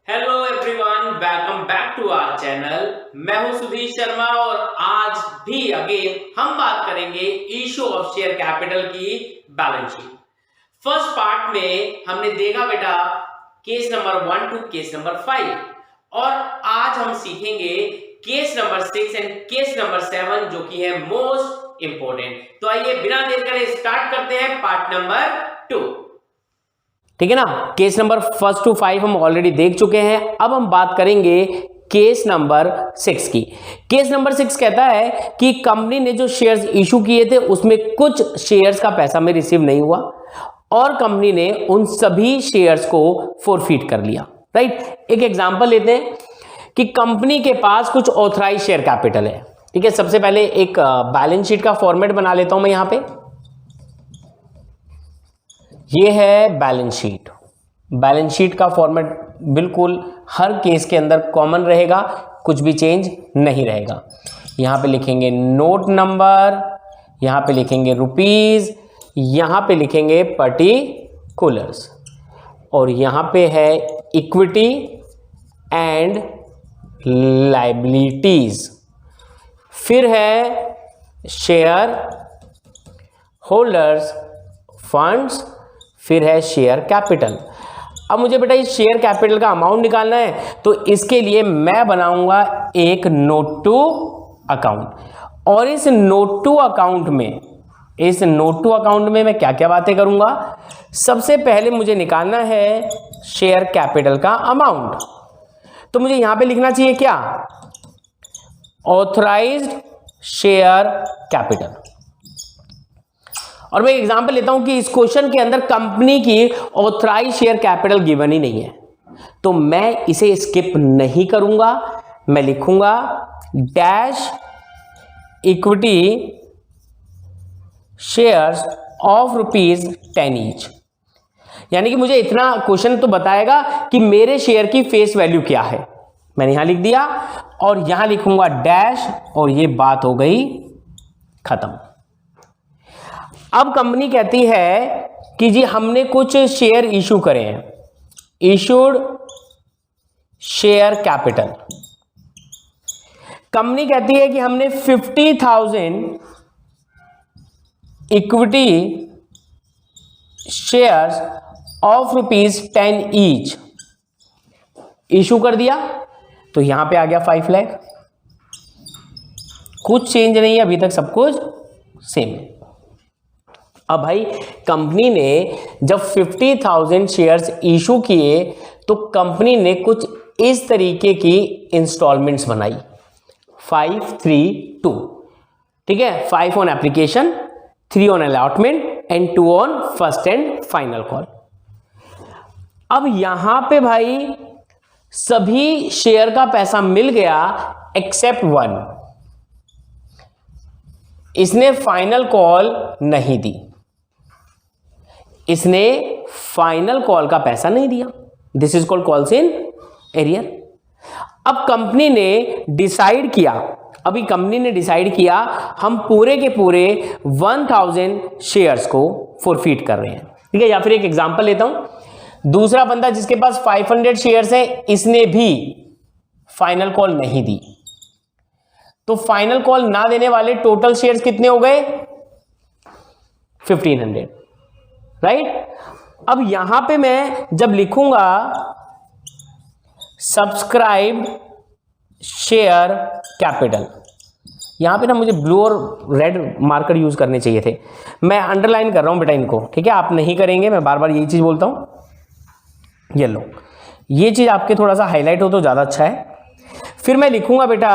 Hello everyone, welcome back to our channel. मैं हूं सुधीर शर्मा और आज भी अगेन हम बात करेंगे इशू ऑफ शेयर कैपिटल की बैलेंस शीट। फर्स्ट पार्ट में हमने देखा बेटा case number 1 to case number 5 और आज हम सीखेंगे case number 6 and case number 7 जो कि है मोस्ट इंपोर्टेंट। तो आइए बिना देर करे स्टार्ट करते हैं पार्ट नंबर 2। ठीक है ना। केस नंबर 1 टू 5 हम ऑलरेडी देख चुके हैं। अब हम बात करेंगे केस नंबर 6 की। केस नंबर 6 कहता है कि कंपनी ने जो शेयर्स इशू किए थे उसमें कुछ शेयर्स का पैसा में रिसीव नहीं हुआ और कंपनी ने उन सभी शेयर्स को फॉरफीट कर लिया। राइट। एक एग्जांपल लेते हैं कि कंपनी के पास कुछ ऑथराइज शेयर कैपिटल है। ठीक है। सबसे पहले एक बैलेंस शीट का फॉर्मेट बना लेता हूं मैं यहां पे। ये है बैलेंस शीट। बैलेंस शीट का फॉर्मेट बिल्कुल हर केस के अंदर कॉमन रहेगा, कुछ भी चेंज नहीं रहेगा। यहां पे लिखेंगे नोट नंबर, यहां पे लिखेंगे रुपीज, यहां पे लिखेंगे पर्टिकुलर्स और यहां पे है इक्विटी एंड लायबिलिटीज। फिर है शेयर होल्डर्स फंड्स, फिर है शेयर कैपिटल। अब मुझे बेटा इस शेयर कैपिटल का अमाउंट निकालना है तो इसके लिए मैं बनाऊंगा एक नोट टू अकाउंट और इस नोट टू अकाउंट में मैं क्या क्या बातें करूंगा। सबसे पहले मुझे निकालना है शेयर कैपिटल का अमाउंट। तो मुझे यहां पे लिखना चाहिए क्या, ऑथराइज्ड शेयर कैपिटल। और मैं एग्जांपल लेता हूं कि इस क्वेश्चन के अंदर कंपनी की ऑथराइज शेयर कैपिटल गिवन ही नहीं है तो मैं इसे स्किप नहीं करूंगा। मैं लिखूंगा dash equity shares of ₹10 each. यानी कि मुझे इतना क्वेश्चन तो बताएगा कि मेरे शेयर की फेस वैल्यू क्या है। मैंने यहां लिख दिया और यहां लिखूंगा डैश और ये बात हो गई खत्म। अब कंपनी कहती है कि जी हमने कुछ शेयर इशू करे हैं, इशूड शेयर कैपिटल। कंपनी कहती है कि हमने 50,000 equity shares of ₹10 each issue कर दिया। तो यहां पे आ गया 5 लाख। कुछ चेंज नहीं है, अभी तक सब कुछ सेम है। अब भाई कंपनी ने जब 50,000 शेयर्स इशू किए तो कंपनी ने कुछ इस तरीके की इंस्टॉलमेंट्स बनाई 5, 3, 2। ठीक है। 5 on application, 3 on allotment and 2 on first and final call. अब यहां पे भाई सभी शेयर का पैसा मिल गया एक्सेप्ट 1। इसने फाइनल कॉल नहीं दी, इसने फाइनल कॉल का पैसा नहीं दिया। This is called calls in arrear. अब कंपनी ने डिसाइड किया हम पूरे के पूरे 1000 शेयर्स को फॉरफीट कर रहे हैं। ठीक है। या फिर एक एग्जांपल लेता हूं, दूसरा बंदा जिसके पास 500 शेयर्स है इसने भी फाइनल कॉल नहीं दी तो फाइनल कॉल ना देने वाले टोटल शेयर्स कितने हो गए, 1500। राइट। अब यहां पे मैं जब लिखूंगा सब्सक्राइब्ड शेयर कैपिटल, यहां पे ना मुझे ब्लू और रेड मार्कर यूज करने चाहिए थे, मैं अंडरलाइन कर रहा हूं बेटा इनको। ठीक है। आप नहीं करेंगे, मैं बार बार यही चीज बोलता हूं। येलो, ये चीज आपके थोड़ा सा हाईलाइट हो तो ज्यादा अच्छा है। फिर मैं लिखूंगा बेटा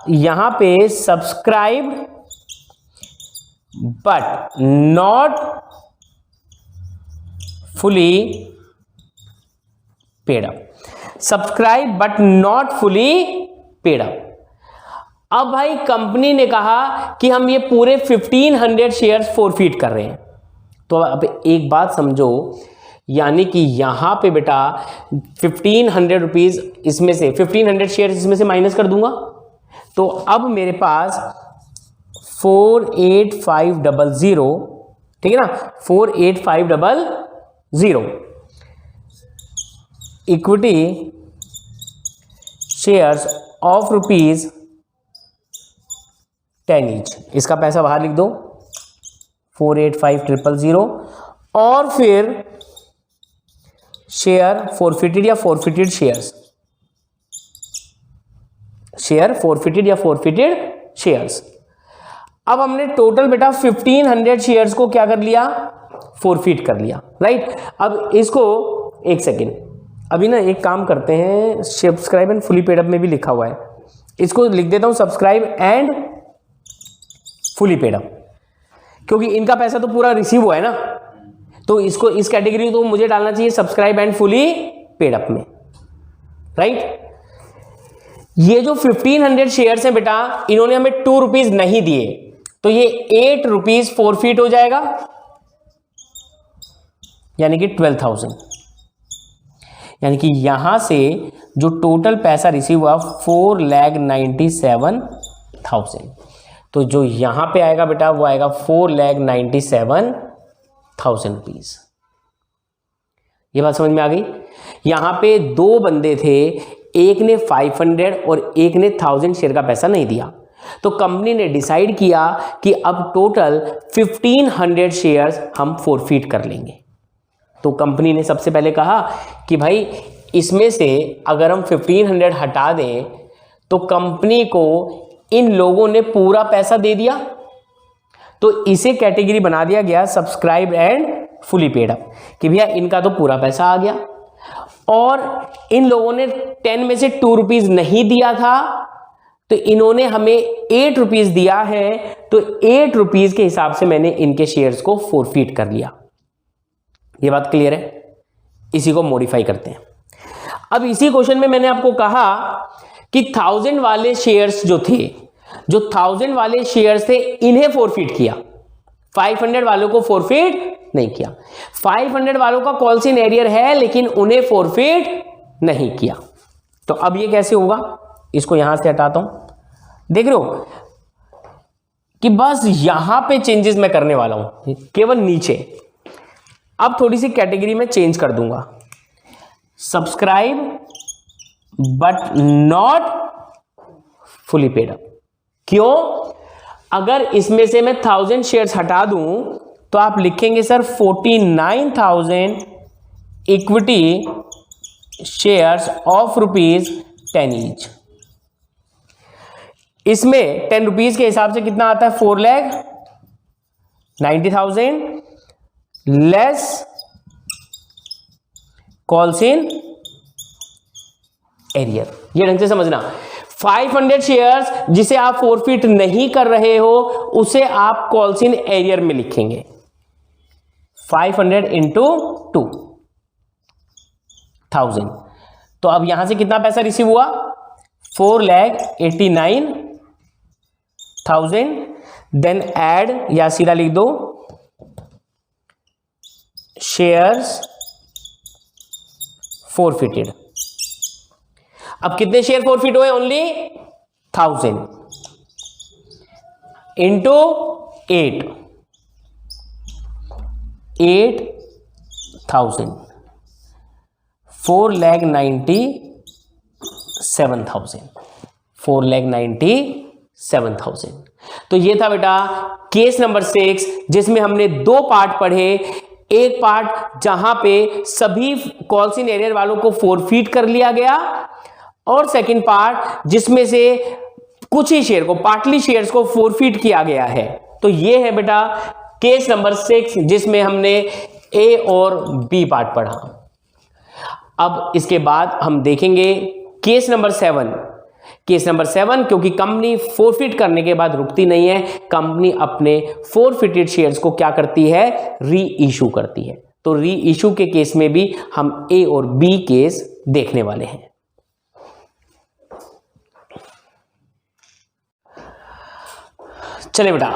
यहां पे subscribed but not fully paid up. Subscribe but not fully paid up. अब भाई कंपनी ने कहा कि हम ये पूरे 1500 शेयर्स फॉरफीट कर रहे हैं। तो अब एक बात समझो, यानी कि यहां पे बेटा 1500 रुपीज इसमें से 1500 शेयर इसमें से माइनस कर दूंगा तो अब मेरे पास 48500, ठीक है ना, 48500 equity shares of rupees 10 each. इसका पैसा बाहर लिख दो 485,000 और फिर शेयर फॉरफिटेड या फॉरफिटेड शेयर्स, शेयर फॉरफिटेड या फॉरफिटेड शेयर्स। अब हमने टोटल बेटा 1500 शेयर्स को क्या कर लिया, फॉरफिट कर लिया, राइट। अब इसको एक सेकेंड, अभी ना एक काम करते हैं, subscribe and fully paid up में भी लिखा हुआ है, इसको लिख देता हूं subscribe and fully paid up, क्योंकि इनका पैसा तो पूरा रिसीव हुआ है ना, तो इसको इस कैटेगरी तो मुझे डालना चाहिए subscribe and fully paid up में, राइट। ये जो 1500 शेयर्स हैं बेटा, इन्होंने हमें 2 रुपीज नहीं दिए, तो ये 8 रुपीज फॉरफिट हो जाएगा, यानी कि 12,000। यानी कि यहां से जो टोटल पैसा रिसीव हुआ 4,97,000, तो जो यहां पे आएगा बेटा वो आएगा 4,97,000 रुपीज। ये बात समझ में आ गई। यहां पे 2 बंदे थे, एक ने 500 और एक ने 1000 शेयर का पैसा नहीं दिया, तो कंपनी ने डिसाइड किया कि अब टोटल 1500 शेयर्स हम फॉरफिट कर लेंगे। तो कंपनी ने सबसे पहले कहा कि भाई इसमें से अगर हम 1500 हटा दें तो कंपनी को इन लोगों ने पूरा पैसा दे दिया, तो इसे कैटेगरी बना दिया गया subscribe and fully paid up, कि भैया इनका तो पूरा पैसा आ गया और इन लोगों ने 10 में से 2 रुपीज नहीं दिया था, तो इन्होंने हमें 8 रुपीज दिया है, तो 8 रुपीज के हिसाब से मैंने इनके शेयर्स को फॉरफिट कर लिया। ये बात क्लियर है। इसी को मॉडिफाई करते हैं। अब इसी क्वेश्चन में मैंने आपको कहा कि 1000 वाले शेयर्स जो थे, जो 1000 वाले शेयर्स थे इन्हें फॉरफिट किया, 500 वालों को फॉरफिट नहीं किया। 500 वालों का कॉल्स इन एरियर है लेकिन उन्हें फॉरफिट नहीं किया। तो अब ये कैसे होगा, इसको यहां से हटाता हूं, देख रहे हो कि बस यहां पे चेंजेस मैं करने वाला हूं, केवल नीचे। अब थोड़ी सी कैटेगरी में चेंज कर दूंगा, subscribe but not fully paid up. क्यों? अगर इसमें से मैं 1000 शेयर्स हटा दूं तो आप लिखेंगे sir 49,000 equity shares of rupees 10 each. इसमें 10 रुपीज के हिसाब से कितना आता है, 4,90,000 लेस कॉल्स इन एरियर। ये ढंग से समझना, 500 शेयर्स जिसे आप फॉरफिट नहीं कर रहे हो उसे आप कॉल्स इन एरियर में लिखेंगे। 500 इंटू 2,000, तो अब यहां से कितना पैसा रिसीव हुआ, 4,89,000। देन ऐड या सीधा लिख दो शेयर्स फॉरफिटेड। अब कितने शेयर फॉरफिट हुए, ओनली 1000 इंटू 8,000, 4,97,000, 4,97,000। तो ये था बेटा केस नंबर 6, जिसमें हमने 2 पार्ट पढ़े। एक पार्ट जहां पे सभी कॉल्स इन एरियर वालों को फॉरफिट कर लिया गया, और सेकंड पार्ट जिसमें से कुछ ही शेयर को, पार्टली शेयर्स को फॉरफिट किया गया है। तो ये है बेटा केस नंबर 6, जिसमें हमने ए और बी पार्ट पढ़ा। अब इसके बाद हम देखेंगे केस नंबर 7। केस नंबर 7, क्योंकि कंपनी फॉरफिट करने के बाद रुकती नहीं है, कंपनी अपने फॉरफिटेड शेयर्स को क्या करती है, री इशू करती है। तो री इशू के केस में भी हम ए और बी केस देखने वाले हैं। चले बेटा,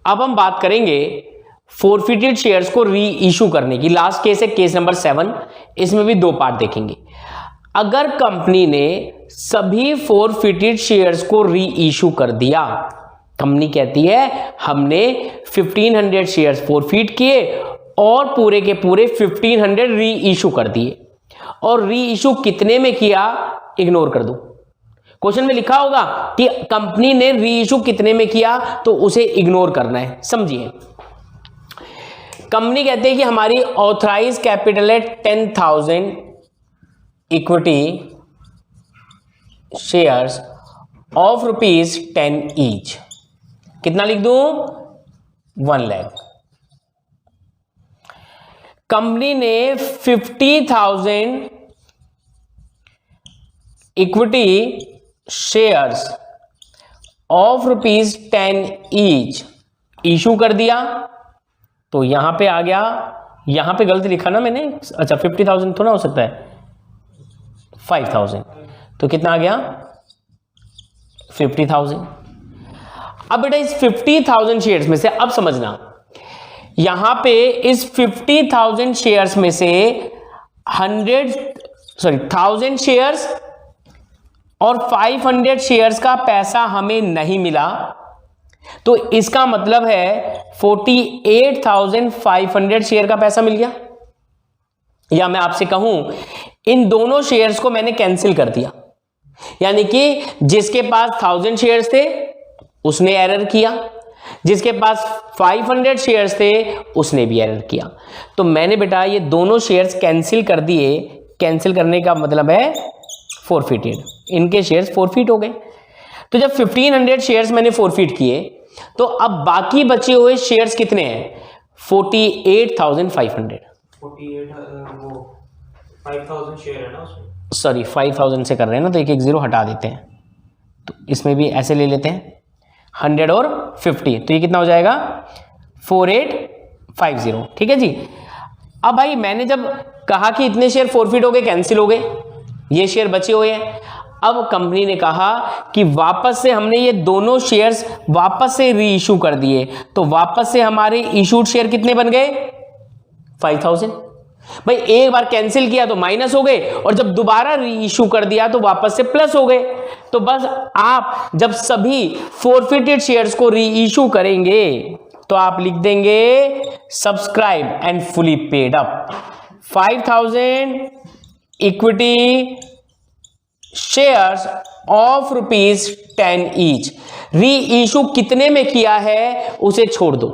अब हम बात करेंगे फॉरफिटेड शेयर्स को री इशू करने की। लास्ट केस है केस नंबर 7, इसमें भी 2 पार्ट देखेंगे। अगर कंपनी ने सभी फॉरफिटेड शेयर्स को री इशू कर दिया, कंपनी कहती है हमने 1500 शेयर्स फॉरफिट किए और पूरे के पूरे 1500 री इशू कर दिए, और री इशू कितने में किया, इग्नोर कर दो। क्वेश्चन में लिखा होगा कि कंपनी ने री इशू कितने में किया, तो उसे इग्नोर करना है। समझिए, कंपनी कहते हैं कि हमारी ऑथराइज कैपिटल है 10,000 इक्विटी शेयर्स ऑफ ₹10 ईच। कितना लिख दूं? 1 लाख। कंपनी ने 50,000 equity shares of ₹10 each issue कर दिया। तो यहां पे आ गया, यहां पे गलती लिखा ना मैंने, अच्छा 50,000 थोड़ा हो सकता है, 5,000, तो कितना आ गया? 50,000। अब बेटा इस 50,000 शेयर्स में से, अब समझना, यहां पे इस 50,000 शेयर्स में से 1,000 शेयर्स और 500 शेयर्स का पैसा हमें नहीं मिला, तो इसका मतलब है 48,500 शेयर का पैसा मिल गया। या मैं आपसे कहूं, इन दोनों शेयर्स को मैंने कैंसिल कर दिया, यानी कि जिसके पास 1000 शेयर्स थे उसने एरर किया, जिसके पास 500 शेयर्स थे उसने भी एरर किया। तो मैंने बेटा ये दोनों शेयर्स कैंसिल कर दिए। कैंसिल करने का मतलब है फॉरफिटेड, इनके शेयर्स फॉरफिट हो गए। तो जब 1500 शेयर्स मैंने फॉरफिट किए, तो अब बाकी बचे हुए शेयर्स कितने हैं? 48,500। 5,000 शेयर है ना उसमें, सॉरी 5,000 से कर रहे हैं ना, तो एक 0 हटा देते हैं, तो इसमें भी ऐसे ले लेते हैं 100 और 50, तो ये कितना हो जाएगा? 4850। ठीक है जी। अब भाई मैंने जब कहा कि इतने शेयर फॉरफिट हो गए, कैंसिल हो गए, ये शेयर बचे हुए हैं, अब कंपनी ने कहा कि वापस से हमने ये दोनों शेयर्स वापस से री इशू कर दिए, तो वापस से हमारे इशूड शेयर कितने बन गए? 5,000। भाई एक बार कैंसिल किया तो माइनस हो गए, और जब दोबारा री इशू कर दिया तो वापस से प्लस हो गए। तो बस आप जब सभी फॉरफिटेड शेयर्स को री इशू करेंगे तो आप लिख देंगे subscribe and fully paid up 5,000 equity shares of ₹10 each. री इशू कितने में किया है उसे छोड़ दो,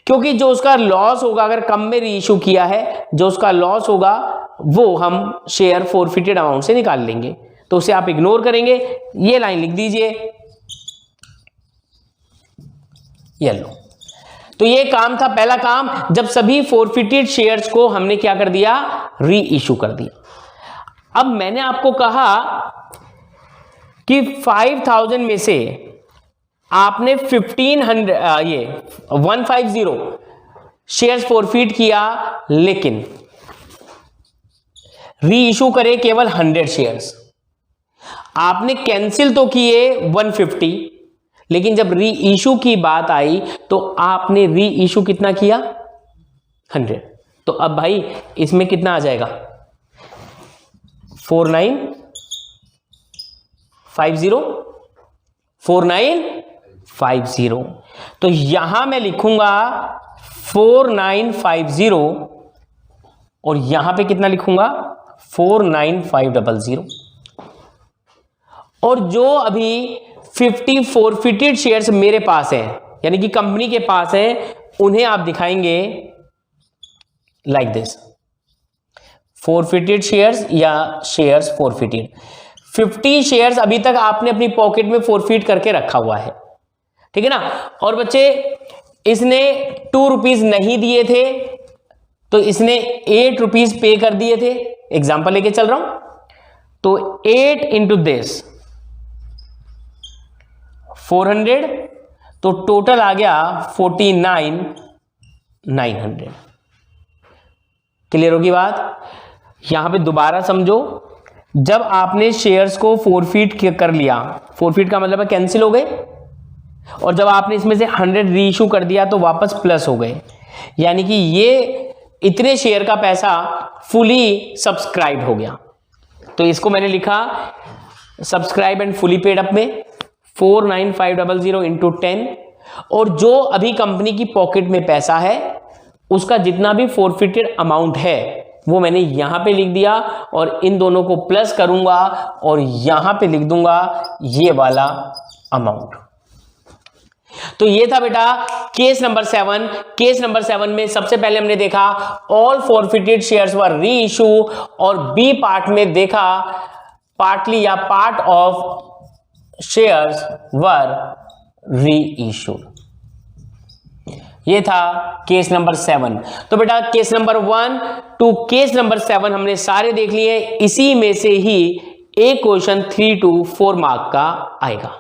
क्योंकि जो उसका लॉस होगा, अगर कम में री इशू किया है, जो उसका लॉस होगा वो हम शेयर फॉरफिटेड अमाउंट से निकाल लेंगे, तो उसे आप इग्नोर करेंगे। ये लाइन लिख दीजिए, येलो। तो ये काम था, पहला काम, जब सभी फॉरफिटेड शेयर्स को हमने क्या कर दिया? री इशू कर दिया। अब मैंने आपको कहा कि 5,000 में से आपने 150 शेयर्स फॉरफिट किया, लेकिन री इशू करे केवल 100 शेयर्स। आपने कैंसिल तो किए 150, लेकिन जब री इशू की बात आई तो आपने री इशू कितना किया? 100। तो अब भाई इसमें कितना आ जाएगा? 4950। तो यहां मैं लिखूंगा 4950 और यहां पे कितना लिखूंगा? 49500। और जो अभी 50 फॉरफिटेड शेयर्स मेरे पास हैं, यानी कि कंपनी के पास है, उन्हें आप दिखाएंगे लाइक दिस, फॉरफिटेड शेयर्स या शेयर्स फॉरफिटेड। 50 शेयर्स अभी तक आपने अपनी पॉकेट में फॉरफिट करके रखा हुआ है, ठीक है ना। और बच्चे इसने ₹2 नहीं दिए थे, तो इसने ₹8 पे कर दिए थे। एग्जांपल लेके चल रहा हूं, तो 8 इंटू दिस 400, तो टोटल आ गया 49,900। क्लियर होगी बात? यहां पे दोबारा समझो, जब आपने शेयर्स को फॉरफिट कर लिया, फॉरफिट का मतलब है कैंसिल हो गए, और जब आपने इसमें से 100 री इशू कर दिया तो वापस प्लस हो गए, यानी कि ये इतने शेयर का पैसा फुली सब्सक्राइब हो गया। तो इसको मैंने लिखा subscribe and fully paid up में 49500 इंटू 10, और जो अभी कंपनी की पॉकेट में पैसा है उसका जितना भी फॉरफिटेड अमाउंट है वो मैंने यहां पे लिख दिया और इन दोनों को प्लस करूंगा और यहां पे लिख दूंगा ये वाला अमाउंट। तो ये था बेटा केस नंबर 7। केस नंबर 7 में सबसे पहले हमने देखा ऑल फॉरफिटेड शेयर्स वर री इशू, और बी पार्ट में देखा पार्टली या पार्ट ऑफ शेयर्स वर री इशू। ये था केस नंबर 7। तो बेटा case number 1 to case number 7 हमने सारे देख लिए। इसी में से ही एक क्वेश्चन 3 to 4 मार्क का आएगा।